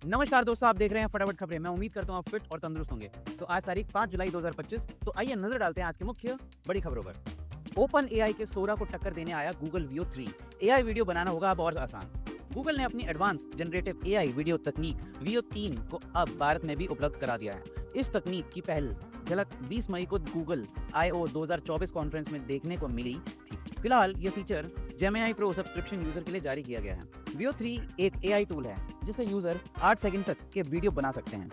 नमस्कार दोस्तों, आप देख रहे हैं फटाफट खबरें। मैं उम्मीद करता हूँ आप फिट और तंदुरुस्त होंगे। तो आज तारीख 5 जुलाई 2025। तो आइए नजर डालते हैं आज की मुख्य बड़ी खबरों पर। ओपन एआई के सोरा को टक्कर देने आया गूगल वीओ 3। एआई वीडियो बनाना होगा अब और आसान। गूगल ने अपनी एडवांस जनरेटिव एआई वीडियो तकनीक वीओ 3 को अब भारत में भी उपलब्ध करा दिया है। इस तकनीक की पहल झलक 20 मई को गूगल I/O 2024 कॉन्फ्रेंस में देखने को मिली थी। फिलहाल ये feature Gemini pro subscription user के लिए जारी किया गया है। वीओ 3 एक एआई टूल है जिससे यूजर 8 सेकंड तक के वीडियो बना सकते हैं।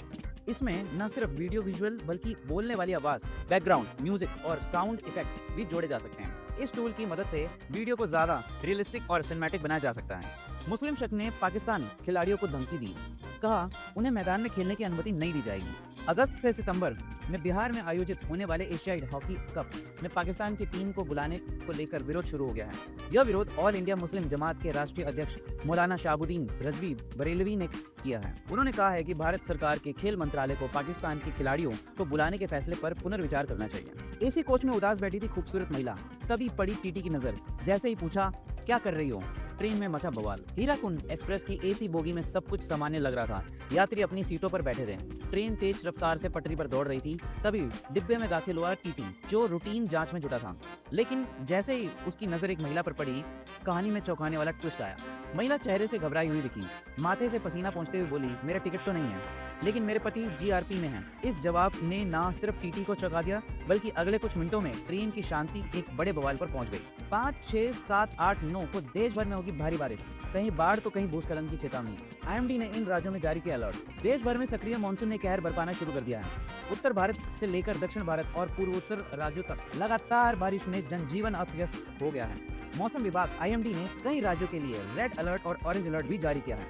इसमें न सिर्फ वीडियो विजुअल बल्कि बोलने वाली आवाज, बैकग्राउंड म्यूजिक और साउंड इफेक्ट भी जोड़े जा सकते हैं। इस टूल की मदद से वीडियो को ज्यादा रियलिस्टिक और सिनेमैटिक बनाया जा सकता है। मुस्लिम शख्स ने पाकिस्तान खिलाड़ियों को धमकी दी, कहा उन्हें मैदान में खेलने की अनुमति नहीं दी जाएगी। अगस्त से सितंबर में बिहार में आयोजित होने वाले एशियाई हॉकी कप में पाकिस्तान की टीम को बुलाने को लेकर विरोध शुरू हो गया है। यह विरोध ऑल इंडिया मुस्लिम जमात के राष्ट्रीय अध्यक्ष मौलाना शहाबुद्दीन रिजवी बरेलवी ने किया है। उन्होंने कहा है कि भारत सरकार के खेल मंत्रालय को पाकिस्तान के खिलाड़ियों को बुलाने के फैसले पर पुनर्विचार करना चाहिए। एसी कोच में उदास बैठी थी खूबसूरत महिला, तभी पड़ी टीटी की नजर। जैसे ही पूछा क्या कर रही हो, ट्रेन में मचा बवाल। हीराकुंड एक्सप्रेस की एसी बोगी में सब कुछ सामान्य लग रहा था। यात्री अपनी सीटों पर बैठे थे। ट्रेन तेज रफ्तार से पटरी पर दौड़ रही थी, तभी डिब्बे में दाखिल हुआ टीटी, जो रूटीन जांच में जुटा था। लेकिन जैसे ही उसकी नजर एक महिला पर पड़ी, कहानी में चौंकाने वाला ट्विस्ट आया। महिला चेहरे से घबराई हुई दिखी, माथे से पसीना पहुंचते हुए बोली, मेरा टिकट तो नहीं है, लेकिन मेरे पति जीआरपी में हैं। इस जवाब ने ना सिर्फ टीटी को चौंका दिया, बल्कि अगले कुछ मिनटों में ट्रेन की शांति एक बड़े बवाल पर पहुंच गई। 5, 6, 7, 8, 9 को देश भर में होगी भारी बारिश, कहीं बाढ़ तो कहीं भूस्खलन की चेतावनी। आईएमडी ने इन राज्यों में जारी किया अलर्ट। देश भर में सक्रिय मानसून ने कहर बरपाना शुरू कर दिया है। उत्तर भारत से लेकर दक्षिण भारत और पूर्वोत्तर राज्यों तक लगातार बारिश में जनजीवन अस्त व्यस्त हो गया है। मौसम विभाग आईएमडी ने कई राज्यों के लिए रेड अलर्ट और ऑरेंज अलर्ट भी जारी किया है।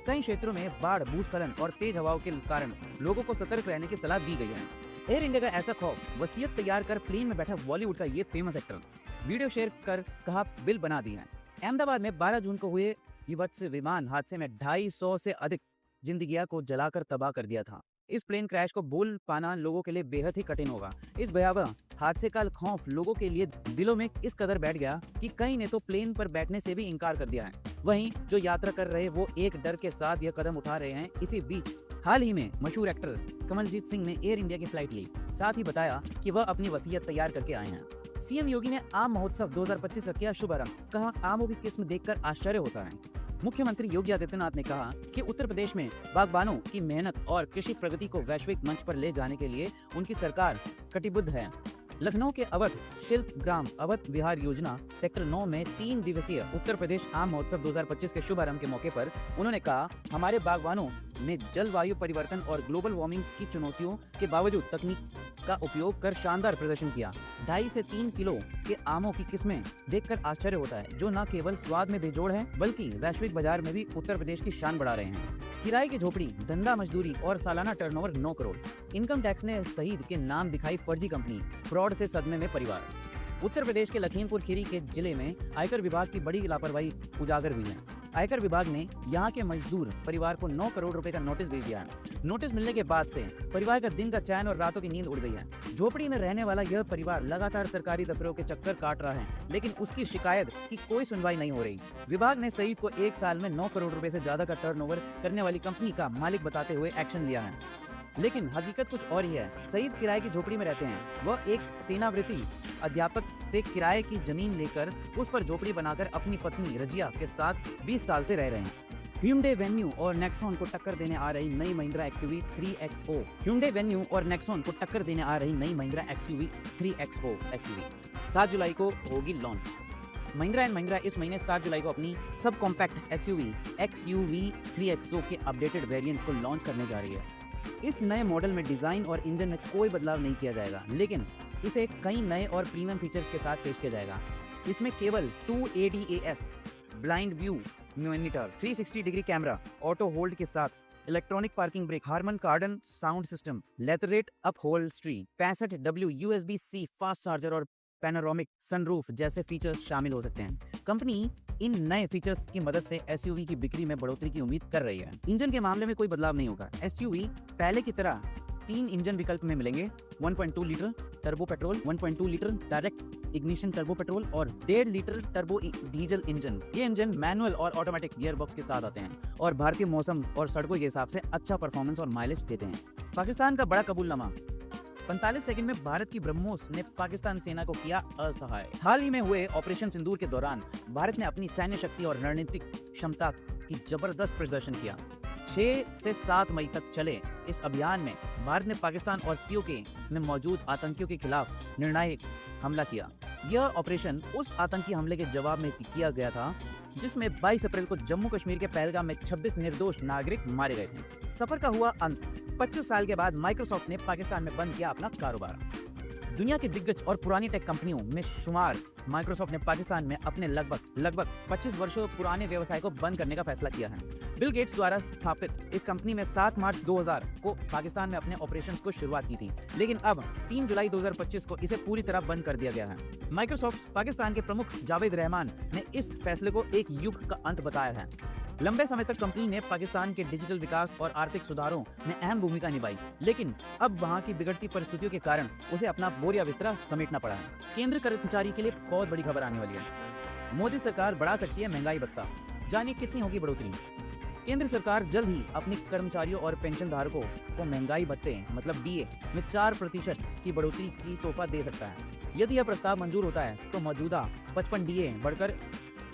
कई क्षेत्रों में बाढ़, भूस्खलन और तेज हवाओं के कारण लोगों को सतर्क रहने की सलाह दी गई है। एयर इंडिया का ऐसा खौफ, वसीयत तैयार कर प्लेन में बैठा बॉलीवुड का ये फेमस एक्टर। वीडियो शेयर कर कहा बिल बना दी है। अहमदाबाद में 12 जून को हुए विभत्स विमान हादसे में 250 से अधिक जिंदगियां को जलाकर तबाह कर दिया था। इस प्लेन क्रैश को बोल पाना लोगों के लिए बेहद ही कठिन होगा। इस भयावह हादसे का खौफ लोगों के लिए दिलों में इस कदर बैठ गया कि कई ने तो प्लेन पर बैठने से भी इनकार कर दिया है। वहीं जो यात्रा कर रहे वो एक डर के साथ यह कदम उठा रहे हैं। इसी बीच हाल ही में मशहूर एक्टर कमलजीत सिंह ने एयर इंडिया की फ्लाइट ली। साथ ही बताया कि वह अपनी वसीयत तैयार करके आए हैं। सीएम योगी ने आम महोत्सव 2025 का किया शुभारंभ, कहा आमों की किस्म देखकर आश्चर्य होता है। मुख्यमंत्री योगी आदित्यनाथ ने कहा कि उत्तर प्रदेश में बागबानों की मेहनत और कृषि प्रगति को वैश्विक मंच पर ले जाने के लिए उनकी सरकार कटिबद्ध है। लखनऊ के अवध शिल्प ग्राम अवध विहार योजना सेक्टर 9 में 3 दिवसीय उत्तर प्रदेश आम महोत्सव 2025 के शुभारंभ के मौके पर उन्होंने कहा, हमारे बागवानों ने जलवायु परिवर्तन और ग्लोबल वार्मिंग की चुनौतियों के बावजूद तकनीक का उपयोग कर शानदार प्रदर्शन किया। 2.5 से 3 किलो के आमों की किस्में देखकर आश्चर्य होता है, जो न केवल स्वाद में बेजोड़ है बल्कि वैश्विक बाजार में भी उत्तर प्रदेश की शान बढ़ा रहे हैं। किराए की झोपड़ी, धंधा मजदूरी और सालाना टर्नओवर 9 करोड़। इनकम टैक्स ने शहीद के नाम दिखाई फर्जी कंपनी, फ्रॉड से सदमे में परिवार। उत्तर प्रदेश के लखीमपुर खीरी के जिले में आयकर विभाग की बड़ी लापरवाही उजागर हुई है। आयकर विभाग ने यहां के मजदूर परिवार को 9 करोड़ रुपए का नोटिस भेज दिया है। नोटिस मिलने के बाद से परिवार का दिन का चैन और रातों की नींद उड़ गई है। झोपड़ी में रहने वाला यह परिवार लगातार सरकारी दफ्तरों के चक्कर काट रहा है, लेकिन उसकी शिकायत की कोई सुनवाई नहीं हो रही। विभाग ने शहीद को 1 साल में 9 करोड़ रुपए से ज्यादा का टर्नओवर करने वाली कंपनी का मालिक बताते हुए एक्शन लिया है। लेकिन हकीकत कुछ और ही है। शहीद किराए की झोपड़ी में रहते हैं। वह एक सेनावृत्ति अध्यापक से किराए की जमीन लेकर उस पर झोपड़ी बनाकर अपनी पत्नी रजिया के साथ 20 साल से रह रहे हैं। Hyundai Venue और Nexon को टक्कर देने आ रही नई Mahindra XUV 3XO। Hyundai Venue और Nexon को टक्कर देने आ रही नई महिंद्रा XUV 3XO SUV 7 जुलाई को होगी लॉन्च। महिंद्रा एंड महिंद्रा इस महीने 7 जुलाई को अपनी sub compact SUV XUV 3XO के अपडेटेड वेरिएंट को लॉन्च करने जा रही है। इस नए मॉडल में डिजाइन और इंजन में कोई बदलाव नहीं किया जाएगा, लेकिन इसे कई नए और प्रीमियम फीचर्स के साथ पेश किया जाएगा। इसमें केवल 2 ADAS, blind view monitor, 360 degree camera, auto hold के साथ electronic parking brake, Harman Kardon sound system, leatherette upholstery, 65W USB-C fast charger और पैनोरामिक सनरूफ जैसे फीचर्स शामिल हो सकते हैं। कंपनी इन नए फीचर्स की मदद से एसयूवी की बिक्री में बढ़ोतरी की उम्मीद कर रही है। इंजन के मामले में कोई बदलाव नहीं होगा। एसयूवी पहले की तरह 3 इंजन विकल्प में मिलेंगे, 1.2 litre, turbo petrol, 1.2 litre direct ignition turbo petrol और 1.5 लीटर टर्बो डीजल इंजन। ये इंजन मैनुअल और ऑटोमेटिक गियरबॉक्स के साथ आते हैं और भारतीय मौसम और सड़कों के हिसाब से अच्छा परफॉर्मेंस और माइलेज देते हैं। पाकिस्तान का बड़ा कबूलनामा। 45 सेकंड में भारत की ब्रह्मोस ने पाकिस्तान सेना को किया असहाय। हाल ही में हुए ऑपरेशन सिंदूर के दौरान भारत ने अपनी सैन्य शक्ति और रणनीतिक क्षमता की जबरदस्त प्रदर्शन किया। 6 से 7 मई तक चले इस अभियान में भारत ने पाकिस्तान और पीओके में मौजूद आतंकियों के खिलाफ निर्णायक हमला किया। यह ऑपरेशन उस आतंकी हमले के जवाब में किया गया था जिसमें 22 अप्रैल को जम्मू कश्मीर के पहलगाम में 26 निर्दोष नागरिक मारे गए थे। सफर का हुआ अंत। 25 साल के बाद माइक्रोसॉफ्ट ने पाकिस्तान में बंद किया अपना कारोबार। दुनिया की दिग्गज और पुरानी टेक कंपनियों में शुमार माइक्रोसॉफ्ट ने पाकिस्तान में अपने लगभग 25 वर्षों पुराने व्यवसाय को बंद करने का फैसला किया है। बिल गेट्स द्वारा स्थापित इस कंपनी में 7 मार्च 2000 को पाकिस्तान में अपने ऑपरेशंस को शुरुआत की थी, लेकिन अब 3 जुलाई 2025 को इसे पूरी तरह बंद कर दिया गया है। माइक्रोसॉफ्ट पाकिस्तान के प्रमुख जावेद रहमान ने इस फैसले को एक युग का अंत बताया है। लंबे समय तक कंपनी ने पाकिस्तान के डिजिटल विकास और आर्थिक सुधारों में अहम भूमिका निभाई, लेकिन अब वहां की बिगड़ती परिस्थितियों के कारण उसे अपना बोरिया बिस्तरा समेटना पड़ा है। केंद्र कर्मचारी के लिए बहुत बड़ी खबर आने वाली है। मोदी सरकार बढ़ा सकती है महंगाई भत्ता, जानिए कितनी होगी बढ़ोतरी। केंद्र सरकार जल्द ही अपने कर्मचारियों और पेंशन धारकों को महंगाई भत्ते मतलब डीए में 4% की बढ़ोतरी की तोहफा दे सकता है। यदि यह प्रस्ताव मंजूर होता है तो मौजूदा 55 डीए बढ़कर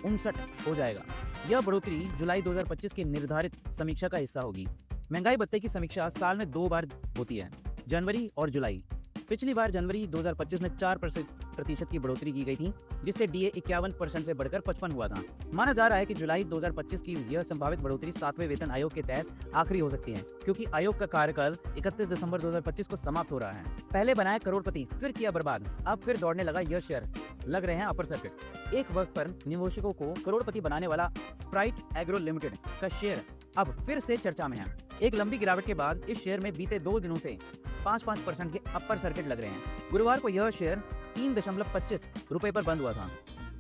59 हो जाएगा। यह बढ़ोतरी जुलाई 2025 की निर्धारित समीक्षा का हिस्सा होगी। महंगाई भत्ते की समीक्षा साल में 2 बार होती है, जनवरी और जुलाई। पिछली बार जनवरी 2025 में 4% की बढ़ोतरी की गई थी, जिससे डीए 51% से बढ़कर 55 हुआ था। माना जा रहा है कि जुलाई 2025 की यह संभावित बढ़ोतरी 7वें वेतन आयोग के तहत आखिरी हो सकती है, क्योंकि आयोग का कार्यकाल 31 दिसंबर 2025 को समाप्त हो रहा है। पहले बनाया करोड़पति, फिर किया बर्बाद, अब फिर दौड़ने लगा यह शेयर, लग रहे हैं अपर सर्किट। एक वक्त पर निवेशकों को करोड़पति बनाने वाला स्प्राइट एग्रो लिमिटेड का शेयर अब फिर से चर्चा में है। एक लंबी गिरावट के बाद इस शेयर में बीते 2 दिनों से 5% के अपर सर्किट लग रहे हैं। गुरुवार को यह शेयर 3.25 रुपए पर बंद हुआ था।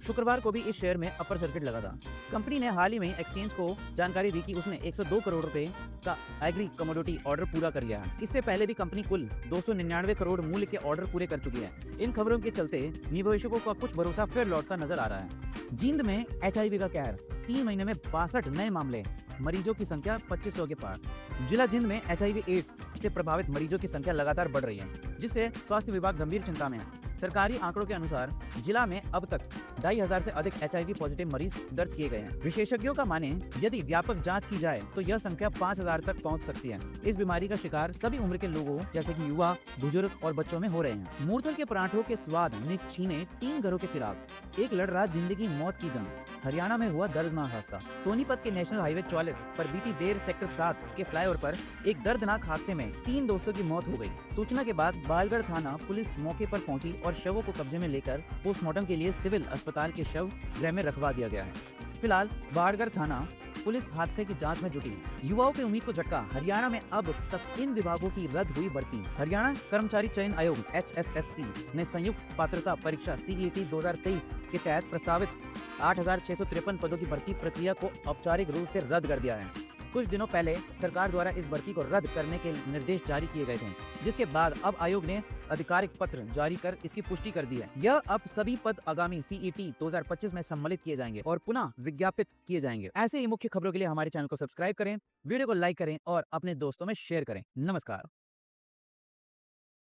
शुक्रवार को भी इस शेयर में अपर सर्किट लगा था। कंपनी ने हाल ही में एक्सचेंज को जानकारी दी कि उसने 102 करोड़ रुपए का एग्री कमोडिटी ऑर्डर पूरा कर लिया है। इससे पहले भी कंपनी कुल 299 करोड़ मूल्य के ऑर्डर पूरे कर चुकी है। इन खबरों के चलते निवेशकों का कुछ भरोसा फिर लौटता नजर आ रहा है। जींद में HIV का कहर, 3 महीने में 62 नए मामले, मरीजों की संख्या 2500 के पार। जिला जींद में HIV एड्स से प्रभावित मरीजों की संख्या लगातार बढ़ रही है, जिससे स्वास्थ्य विभाग गंभीर चिंता में है। सरकारी आंकड़ों के अनुसार जिला में अब तक 2500 से अधिक HIV पॉजिटिव मरीज दर्ज किए गए हैं। विशेषज्ञों का माने यदि व्यापक जांच की जाए तो यह संख्या 5000 तक पहुंच सकती है। इस बीमारी का शिकार सभी उम्र के लोगों जैसे कि युवा, बुजुर्ग और बच्चों में हो रहे हैं। मूर्तल के पराठों के स्वाद ने छीने 3 घरों के चिराग। एक लड़ रहा जिंदगी मौत की जंग। हरियाणा में हुआ दर्दनाक हादसा। सोनीपत के नेशनल हाईवे 44 पर बीती देर सेक्टर 7 के फ्लाईओवर पर एक दर्दनाक हादसे में 3 दोस्तों की मौत हो गई। सूचना के बाद बालगढ़ थाना पुलिस मौके पर पहुंची और शवों को कब्जे में लेकर पोस्टमार्टम के लिए सिविल अस्पताल के शव गृह में रखवा दिया गया है। फिलहाल बालगढ़ थाना पुलिस हादसे की जांच में जुटी। युवाओं की उम्मीद को झटका। हरियाणा में अब तक इन विभागों की रद्द हुई भर्ती। हरियाणा कर्मचारी चयन आयोग HSSC ने संयुक्त पात्रता परीक्षा CET 2023 के तहत प्रस्तावित 8653 पदों की भर्ती प्रक्रिया को औपचारिक रूप से रद्द कर दिया है। कुछ दिनों पहले सरकार द्वारा इस भर्ती को रद्द करने के निर्देश जारी किए गए थे, जिसके बाद अब आयोग ने आधिकारिक पत्र जारी कर इसकी पुष्टि कर दी है। यह अब सभी पद आगामी CET 2025 में सम्मिलित किए जाएंगे और पुनः विज्ञापित किए जाएंगे। ऐसे ही मुख्य खबरों के लिए हमारे चैनल को सब्सक्राइब करें, वीडियो को लाइक करें और अपने दोस्तों में शेयर करें। नमस्कार।